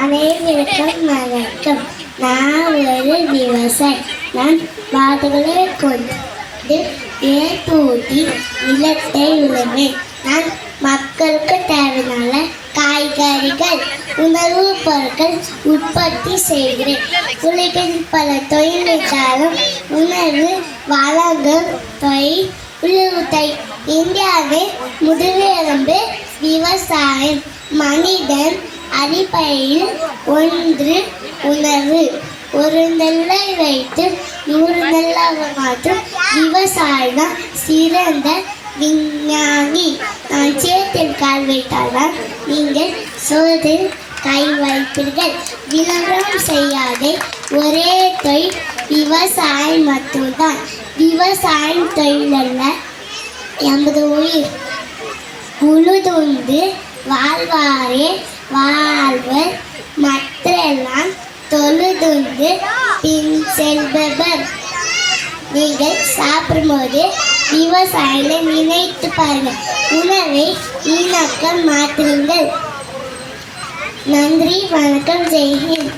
அனைவருக்கும் வணக்கம். நான் ஒரு விவசாயி. நான் வாதுகளை கொண்டு ஏற்பூட்டி நிலத்தை உழுவேன். நான் மக்களுக்கு தேவையான காய்கறிகள், உணவுப் பொருட்கள் உற்பத்தி செய்கிறேன். உலகில் பல தொழில்நுட்பம் உணவு வழங்கும் தொழில் உழுவுத்தை. இந்தியாவின் முதுகெலும்பு விவசாயம். மனிதன் அடிப்படையில் ஒன்று உணவு. ஒரு நெல்லை வைத்து 100 நெல்லாக மாற்றும் விவசாயம் சிறந்த விஞ்ஞானி. நான் சேத்தில் கால் வைத்தால்தான் நீங்கள் சோதில் கை வைப்பீர்கள். விளம்பரம் செய்யாதே ஒரே தொழில் விவசாயம் மட்டும்தான். விவசாயம் தொழிலல்ல, எமது உயிர். உழுதுண்டு வாழ்வாரே வாழ்வர், மற்றெல்லாம் தொழுதுண்டு பின் செல்பவர். நீங்கள் சாப்பிடும்போது விவசாயிகளை நினைத்து பாருங்கள். உணவை வீணாக்க மாற்றுங்கள். நன்றி, வணக்கம், ஜெய்ஹிந்த்.